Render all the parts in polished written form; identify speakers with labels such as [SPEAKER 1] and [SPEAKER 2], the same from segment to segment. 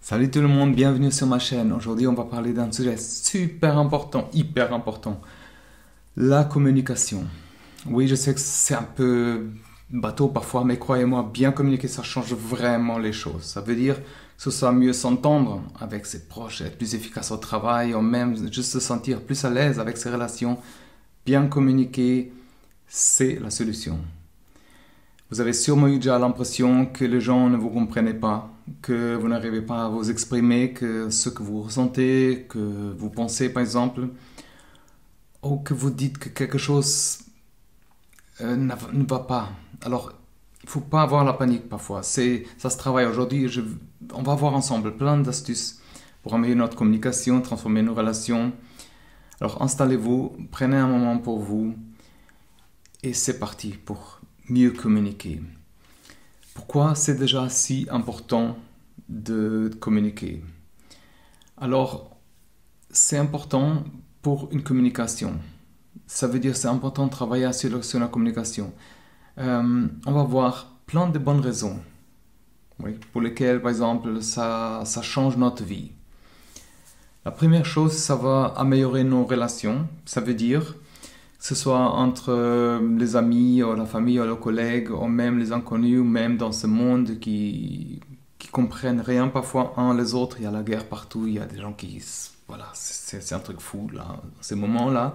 [SPEAKER 1] Salut tout le monde, bienvenue sur ma chaîne. Aujourd'hui, on va parler d'un sujet super important, hyper important. La communication. Oui, je sais que c'est un peu bateau parfois, mais croyez-moi, bien communiquer, ça change vraiment les choses. Ça veut dire que ce soit mieux s'entendre avec ses proches, être plus efficace au travail, ou même juste se sentir plus à l'aise avec ses relations. Bien communiquer, c'est la solution. Vous avez sûrement eu déjà l'impression que les gens ne vous comprenaient pas, que vous n'arrivez pas à vous exprimer, que ce que vous ressentez, que vous pensez par exemple, ou que vous dites que quelque chose ne va pas. Alors, il ne faut pas avoir la panique parfois. Ça se travaille aujourd'hui. On va voir ensemble plein d'astuces pour améliorer notre communication, transformer nos relations. Alors, installez-vous, prenez un moment pour vous et c'est parti pour mieux communiquer. Pourquoi c'est déjà si important de communiquer? Alors, c'est important pour une communication. Ça veut dire c'est important de travailler sur la communication. On va voir plein de bonnes raisons, oui, pour lesquelles, par exemple, ça change notre vie. La première chose, ça va améliorer nos relations. Ça veut dire que ce soit entre les amis, ou la famille, ou les collègues, ou même les inconnus, ou même dans ce monde qui comprennent rien parfois un les autres. Il y a la guerre partout, il y a des gens qui... Voilà, c'est un truc fou, là, dans ces moments-là.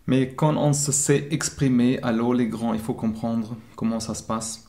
[SPEAKER 1] Mais quand on se sait exprimer, alors les grands, il faut comprendre comment ça se passe,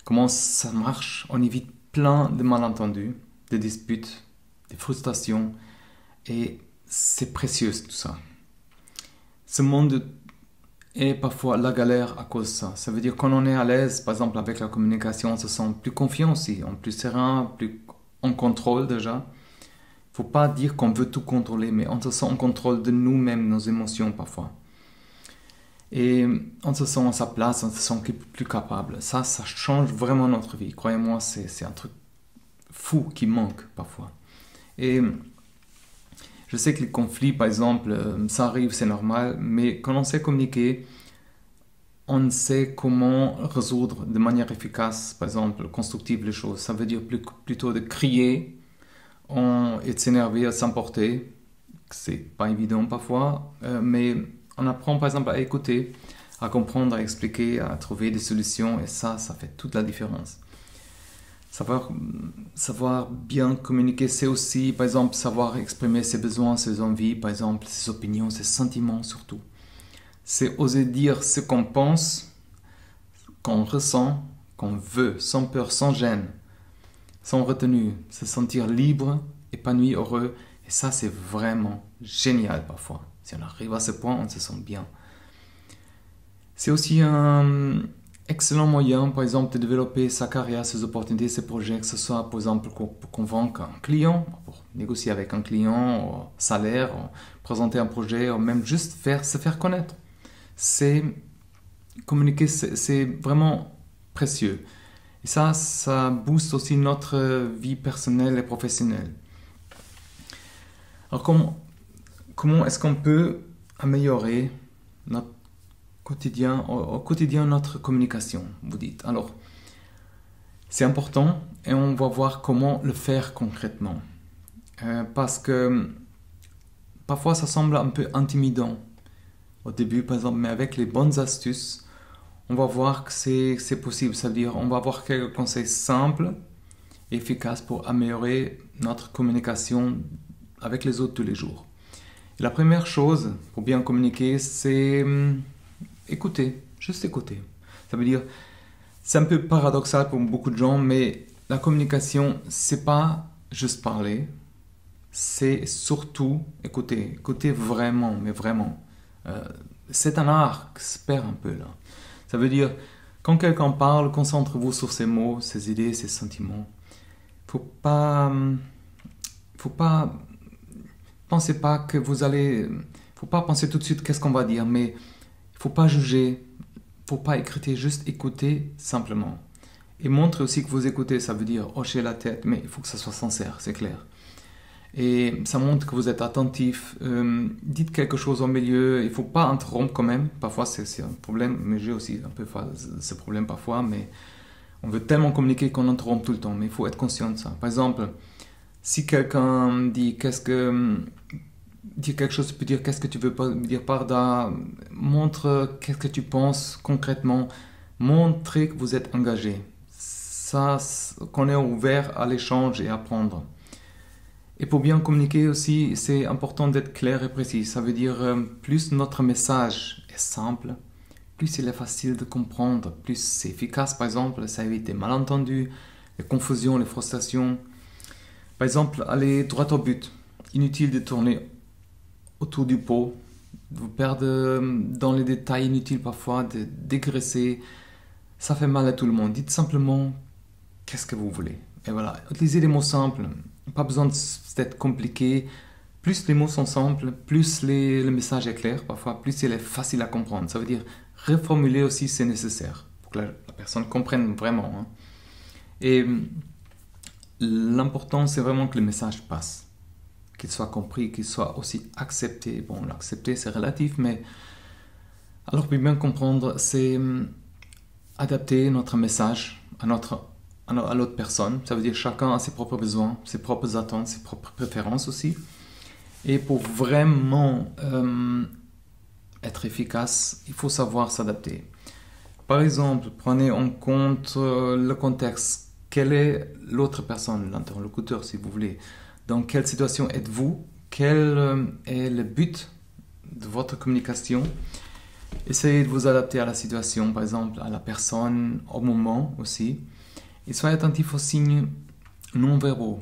[SPEAKER 1] comment ça marche. On évite plein de malentendus, des disputes, des frustrations. Et c'est précieux tout ça. Ce monde est parfois la galère à cause de ça. Ça veut dire quand on est à l'aise, par exemple avec la communication, on se sent plus confiant aussi, plus serein, plus en contrôle déjà. Il ne faut pas dire qu'on veut tout contrôler, mais on se sent en contrôle de nous-mêmes, nos émotions parfois. Et on se sent à sa place, on se sent plus capable. Ça change vraiment notre vie. Croyez-moi, c'est un truc fou qui manque parfois. Et je sais que les conflits, par exemple, ça arrive, c'est normal, mais quand on sait communiquer, on sait comment résoudre de manière efficace, par exemple, constructive les choses. Ça veut dire plutôt de crier et de s'énerver, à s'emporter. C'est pas évident parfois, mais on apprend par exemple à écouter, à comprendre, à expliquer, à trouver des solutions, et ça fait toute la différence. Savoir bien communiquer, c'est aussi, par exemple, savoir exprimer ses besoins, ses envies, par exemple, ses opinions, ses sentiments surtout. C'est oser dire ce qu'on pense, qu'on ressent, qu'on veut, sans peur, sans gêne, sans retenue, se sentir libre, épanoui, heureux. Et ça, c'est vraiment génial parfois. Si on arrive à ce point, on se sent bien. C'est aussi un excellent moyen, par exemple, de développer sa carrière, ses opportunités, ses projets, que ce soit, par exemple, pour convaincre un client, pour négocier avec un client, ou salaire, ou présenter un projet, ou même juste se faire connaître. Communiquer, c'est vraiment précieux. Et ça booste aussi notre vie personnelle et professionnelle. Alors, comment est-ce qu'on peut améliorer notre au quotidien notre communication, vous dites. Alors, c'est important et on va voir comment le faire concrètement. Parce que parfois ça semble un peu intimidant au début, par exemple, mais avec les bonnes astuces, on va voir que c'est possible. C'est-à-dire, on va avoir quelques conseils simples et efficaces pour améliorer notre communication avec les autres tous les jours. Et la première chose pour bien communiquer, c'est écouter, juste écouter. Ça veut dire, c'est un peu paradoxal pour beaucoup de gens, mais la communication, c'est pas juste parler, c'est surtout écouter. Écouter vraiment, mais vraiment. C'est un art qui se perd un peu là. Ça veut dire, quand quelqu'un parle, concentrez-vous sur ses mots, ses idées, ses sentiments. Faut pas pensez pas que faut pas penser tout de suite qu'est-ce qu'on va dire, mais il faut pas juger, faut pas écouter, juste écouter simplement. Et montre aussi que vous écoutez, ça veut dire hocher la tête, mais il faut que ça soit sincère, c'est clair. Et ça montre que vous êtes attentif, dites quelque chose au milieu, il faut pas interrompre quand même, parfois c'est un problème, mais j'ai aussi un peu ce problème parfois, mais on veut tellement communiquer qu'on interrompt tout le temps, mais il faut être conscient de ça. Par exemple, Si quelqu'un dit quelque chose, tu peux dire qu'est-ce que tu veux dire par là, montre qu'est-ce que tu penses concrètement, montrez que vous êtes engagé. Ça, qu'on est ouvert à l'échange et à apprendre. Et pour bien communiquer aussi, c'est important d'être clair et précis. Ça veut dire plus notre message est simple, plus il est facile de comprendre, plus c'est efficace. Par exemple, ça évite les malentendus, les confusions, les frustrations. Par exemple, aller droit au but. Inutile de tourner autour du pot, de vous perdre dans les détails inutiles parfois, de dégraisser. Ça fait mal à tout le monde. Dites simplement qu'est-ce que vous voulez. Et voilà, utilisez des mots simples. Pas besoin d'être compliqué. Plus les mots sont simples, plus le message est clair, parfois plus il est facile à comprendre. Ça veut dire reformuler aussi c'est nécessaire pour que la personne comprenne vraiment. Hein. Et l'important c'est vraiment que le message passe, qu'il soit compris, qu'il soit aussi accepté. Bon, l'accepter c'est relatif, mais alors pour bien comprendre, c'est adapter notre message à l'autre personne. Ça veut dire chacun a ses propres besoins, ses propres attentes, ses propres préférences aussi. Et pour vraiment être efficace, il faut savoir s'adapter. Par exemple, prenez en compte le contexte. Quelle est l'autre personne, l'interlocuteur si vous voulez? Dans quelle situation êtes-vous? Quel est le but de votre communication? Essayez de vous adapter à la situation, par exemple, à la personne, au moment aussi. Et soyez attentif aux signes non-verbaux.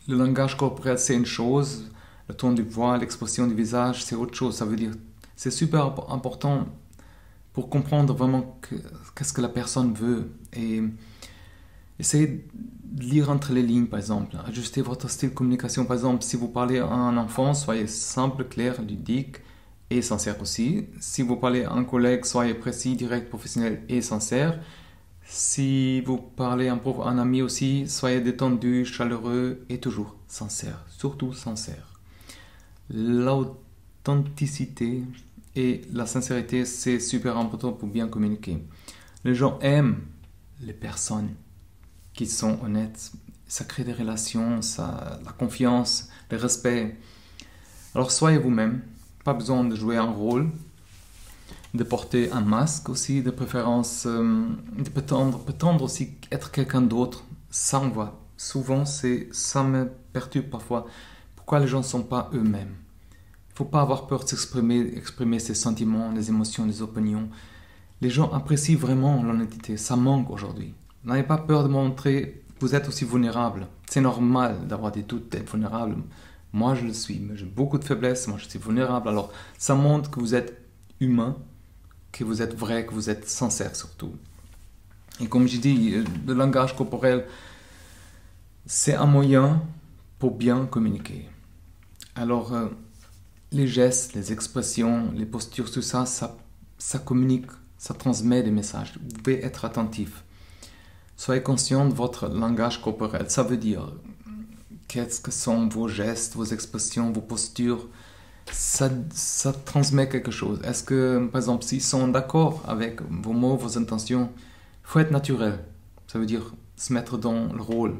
[SPEAKER 1] Le langage corporel, c'est une chose. Le ton du voix, l'expression du visage, c'est autre chose. Ça veut dire, c'est super important pour comprendre vraiment qu'est-ce que la personne veut. Et essayez de lire entre les lignes, par exemple. Ajustez votre style de communication. Par exemple, si vous parlez à un enfant, soyez simple, clair, ludique et sincère aussi. Si vous parlez à un collègue, soyez précis, direct, professionnel et sincère. Si vous parlez à un ami aussi, soyez détendu, chaleureux et toujours sincère. Surtout sincère. L'authenticité et la sincérité, c'est super important pour bien communiquer. Les gens aiment les personnes qui sont honnêtes. Ça crée des relations, la confiance, le respect. Alors soyez vous-même. Pas besoin de jouer un rôle, de porter un masque aussi, de préférence, de prétendre aussi être quelqu'un d'autre. Ça on voit. Souvent, ça me perturbe parfois. Pourquoi les gens ne sont pas eux-mêmes? Il ne faut pas avoir peur de exprimer ses sentiments, les émotions, les opinions. Les gens apprécient vraiment l'honnêteté. Ça manque aujourd'hui. N'ayez pas peur de montrer que vous êtes aussi vulnérable. C'est normal d'avoir des doutes, d'être vulnérable. Moi, je le suis. Mais j'ai beaucoup de faiblesses. Moi, je suis vulnérable. Alors, ça montre que vous êtes humain, que vous êtes vrai, que vous êtes sincère surtout. Et comme je dis, le langage corporel, c'est un moyen pour bien communiquer. Alors, les gestes, les expressions, les postures, tout ça, ça communique, ça transmet des messages. Vous devez être attentif. Soyez conscient de votre langage corporel. Ça veut dire, qu'est-ce que sont vos gestes, vos expressions, vos postures? Ça transmet quelque chose. Est-ce que, par exemple, s'ils sont d'accord avec vos mots, vos intentions, il faut être naturel. Ça veut dire se mettre dans le rôle.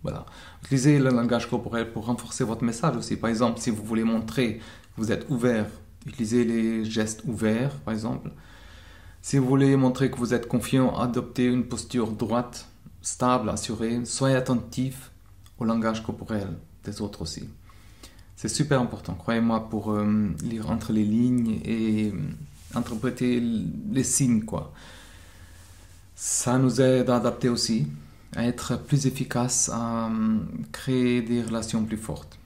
[SPEAKER 1] Voilà. Utilisez le langage corporel pour renforcer votre message aussi. Par exemple, si vous voulez montrer que vous êtes ouvert, utilisez les gestes ouverts, par exemple. Si vous voulez montrer que vous êtes confiant, adoptez une posture droite, stable, assurée. Soyez attentif au langage corporel des autres aussi. C'est super important, croyez-moi, pour lire entre les lignes et interpréter les signes, quoi. Ça nous aide à adapter aussi, à être plus efficace, à créer des relations plus fortes.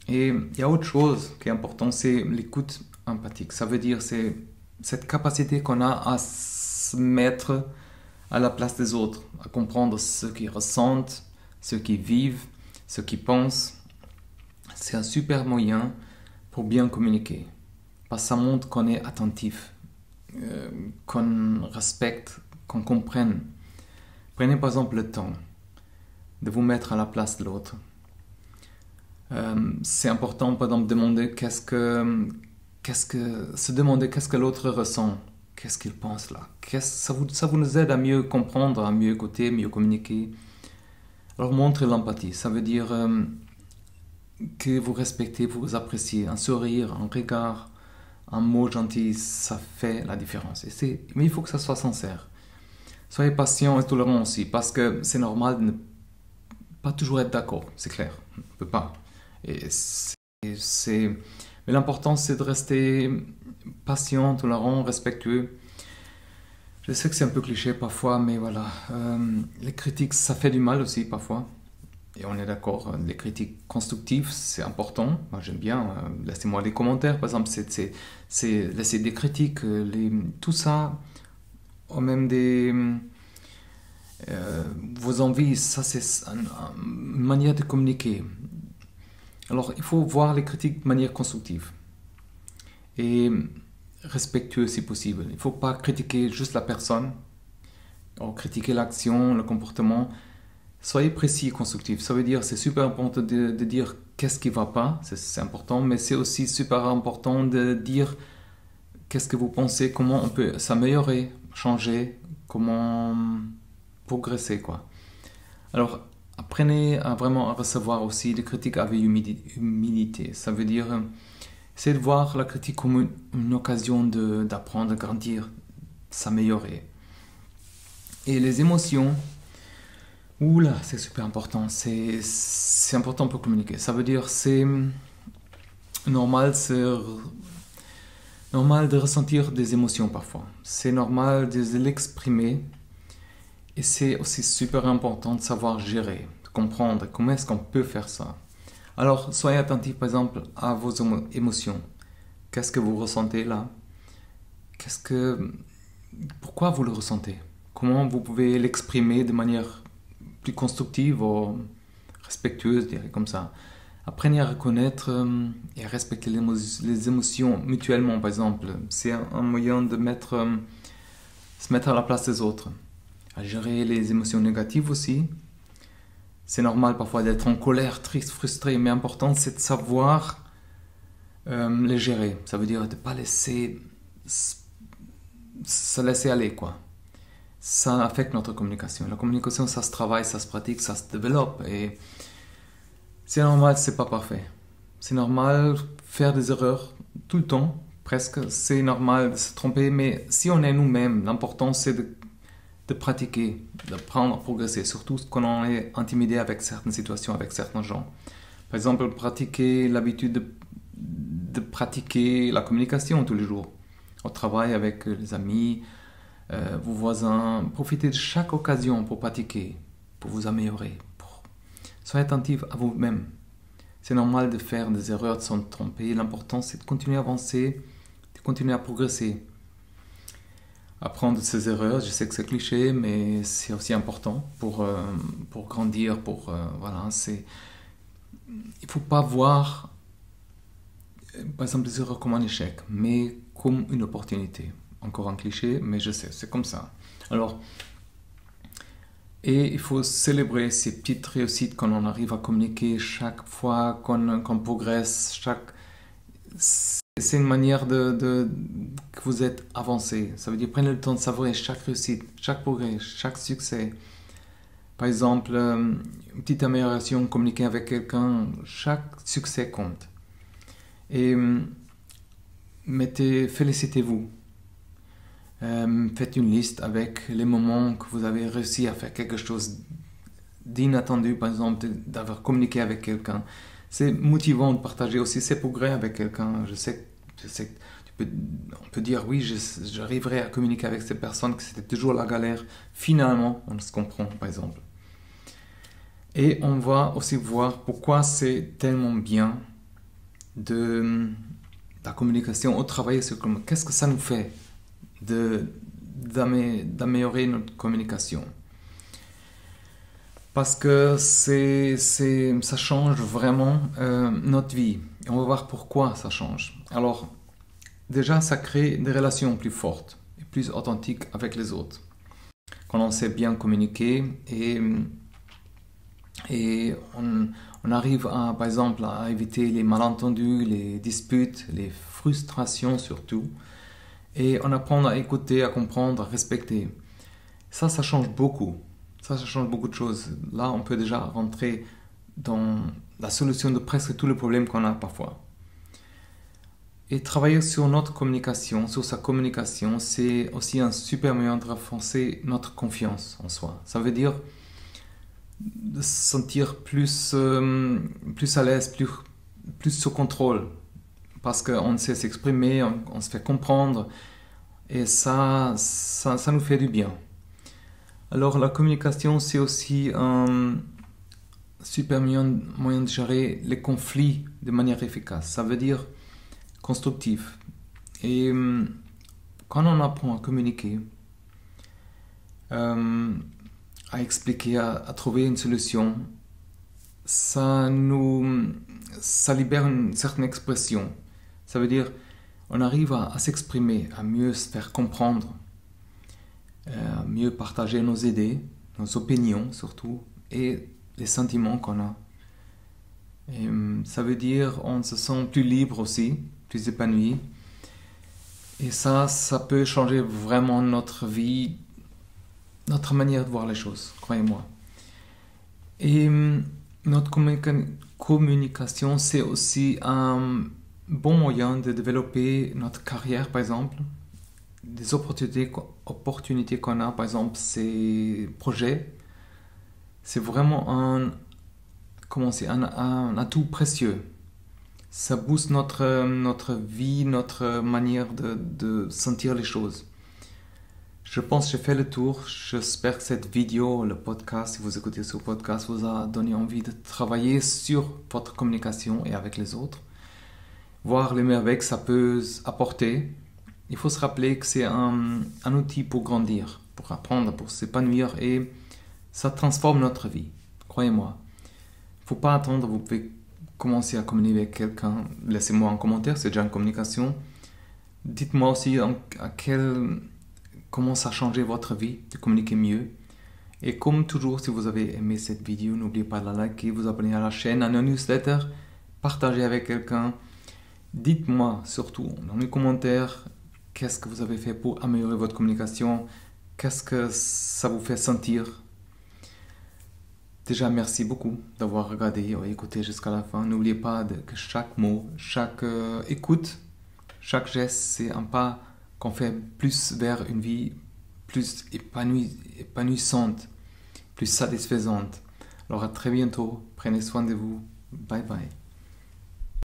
[SPEAKER 1] Et il y a autre chose qui est important, c'est l'écoute empathique. Ça veut dire c'est cette capacité qu'on a à se mettre à la place des autres, à comprendre ce qu'ils ressentent, ce qu'ils vivent, ce qu'ils pensent. C'est un super moyen pour bien communiquer. Parce que ça montre qu'on est attentif, qu'on respecte, qu'on comprenne. Prenez par exemple le temps de vous mettre à la place de l'autre. C'est important par exemple de demander se demander qu'est-ce que l'autre ressent, qu'est-ce qu'il pense là. Ça vous nous aide à mieux comprendre, à mieux écouter, mieux communiquer. Alors montrer l'empathie, ça veut dire que vous respectez, vous appréciez. Un sourire, un regard, un mot gentil, ça fait la différence. Mais il faut que ça soit sincère. Soyez patient et tolérant aussi, parce que c'est normal de ne pas toujours être d'accord, c'est clair. On ne peut pas. Mais l'important, c'est de rester patient, tolérant, respectueux. Je sais que c'est un peu cliché parfois, mais voilà. Les critiques, ça fait du mal aussi parfois. Et on est d'accord, les critiques constructives, c'est important. Moi, j'aime bien. Laissez-moi des commentaires, par exemple. Laissez des critiques, tout ça. Ou même vos envies, ça, c'est une manière de communiquer. Alors, il faut voir les critiques de manière constructive. Et respectueux si possible. Il ne faut pas critiquer juste la personne, ou critiquer l'action, le comportement. Soyez précis et constructif. Ça veut dire, c'est super important de dire qu'est-ce qui ne va pas, c'est important, mais c'est aussi super important de dire qu'est-ce que vous pensez, comment on peut s'améliorer, changer, comment progresser, quoi. Alors, apprenez à vraiment recevoir aussi des critiques avec humilité. Ça veut dire, c'est de voir la critique comme une occasion d'apprendre, de grandir, s'améliorer. Et les émotions, oula, c'est super important. C'est important pour communiquer. Ça veut dire, c'est normal de ressentir des émotions parfois. C'est normal de l'exprimer. Et c'est aussi super important de savoir gérer, de comprendre comment est-ce qu'on peut faire ça. Alors, soyez attentif par exemple à vos émotions. Qu'est-ce que vous ressentez là? Pourquoi vous le ressentez? Comment vous pouvez l'exprimer de manière plus constructive ou respectueuse, je dirais comme ça. Apprenez à reconnaître et à respecter les émotions mutuellement, par exemple. C'est un moyen de se mettre à la place des autres. À gérer les émotions négatives aussi. C'est normal parfois d'être en colère, triste, frustré, mais l'important c'est de savoir les gérer. Ça veut dire de ne pas se laisser aller, quoi. Ça affecte notre communication. La communication, ça se travaille, ça se pratique, ça se développe. Et c'est normal, c'est pas parfait. C'est normal de faire des erreurs tout le temps, presque. C'est normal de se tromper, mais si on est nous-mêmes, l'important c'est de pratiquer, d'apprendre à progresser, surtout quand on est intimidé avec certaines situations, avec certains gens. Par exemple, pratiquer l'habitude de pratiquer la communication tous les jours, au travail avec les amis, vos voisins. Profitez de chaque occasion pour pratiquer, pour vous améliorer. Soyez attentif à vous-même. C'est normal de faire des erreurs, de s'en tromper. L'important, c'est de continuer à avancer, de continuer à progresser. Apprendre de ses erreurs, je sais que c'est cliché, mais c'est aussi important pour grandir, voilà. Il ne faut pas voir, par exemple, les erreurs comme un échec, mais comme une opportunité. Encore un cliché, mais je sais, c'est comme ça. Alors, et il faut célébrer ces petites réussites quand on arrive à communiquer chaque fois qu'on progresse. C'est une manière que vous êtes avancé. Ça veut dire prenez le temps de savourer chaque réussite, chaque progrès, chaque succès. Par exemple, une petite amélioration, communiquer avec quelqu'un, chaque succès compte. Et félicitez-vous. Faites une liste avec les moments que vous avez réussi à faire quelque chose d'inattendu, par exemple d'avoir communiqué avec quelqu'un. C'est motivant de partager aussi ses progrès avec quelqu'un. Je sais que on peut dire oui, j'arriverai à communiquer avec ces personnes, que c'était toujours la galère. Finalement, on se comprend, par exemple. Et on va aussi voir pourquoi c'est tellement bien la communication au travail. Qu'est-ce que ça nous fait d'améliorer notre communication? Parce que ça change vraiment notre vie. Et on va voir pourquoi ça change. Alors, déjà, ça crée des relations plus fortes et plus authentiques avec les autres. Quand on sait bien communiquer et on arrive par exemple, à éviter les malentendus, les disputes, les frustrations surtout. Et on apprend à écouter, à comprendre, à respecter. Ça change beaucoup. ça change beaucoup de choses. Là, on peut déjà rentrer dans la solution de presque tous les problèmes qu'on a parfois. Et travailler sur notre communication, sur sa communication, c'est aussi un super moyen de renforcer notre confiance en soi. Ça veut dire de se sentir plus à l'aise, plus sous contrôle. Parce qu'on sait s'exprimer, on se fait comprendre. Et ça nous fait du bien. Alors la communication, c'est aussi un super moyen de gérer les conflits de manière efficace. Ça veut dire constructif. Et quand on apprend à communiquer, à expliquer, à trouver une solution, ça libère une certaine expression. Ça veut dire on arrive à s'exprimer, à mieux se faire comprendre, à mieux partager nos idées, nos opinions surtout, et les sentiments qu'on a. Et ça veut dire on se sent plus libre aussi, plus épanoui. Et ça peut changer vraiment notre vie, notre manière de voir les choses, croyez-moi. Et notre communication, c'est aussi un bon moyen de développer notre carrière, par exemple. Des opportunités qu'on a, par exemple, ces projets, c'est vraiment un atout précieux. Ça booste notre vie, notre manière de sentir les choses. Je pense que j'ai fait le tour. J'espère que cette vidéo, le podcast, si vous écoutez ce podcast, vous a donné envie de travailler sur votre communication et avec les autres. Voir les merveilles que ça peut apporter. Il faut se rappeler que c'est un outil pour grandir, pour apprendre, pour s'épanouir, et ça transforme notre vie. Croyez-moi. Il ne faut pas attendre, vous pouvez commencer à communiquer avec quelqu'un. Laissez-moi un commentaire, c'est déjà une communication. Dites-moi aussi comment ça a changé votre vie, de communiquer mieux. Et comme toujours, si vous avez aimé cette vidéo, n'oubliez pas de la liker, vous abonner à la chaîne, à nos newsletters, partager avec quelqu'un. Dites-moi surtout dans les commentaires qu'est-ce que vous avez fait pour améliorer votre communication, qu'est-ce que ça vous fait sentir. Déjà, merci beaucoup d'avoir regardé et écouté jusqu'à la fin. N'oubliez pas que chaque mot, chaque écoute, chaque geste, c'est un pas qu'on fait plus vers une vie plus épanouissante, plus satisfaisante. Alors à très bientôt, prenez soin de vous. Bye bye.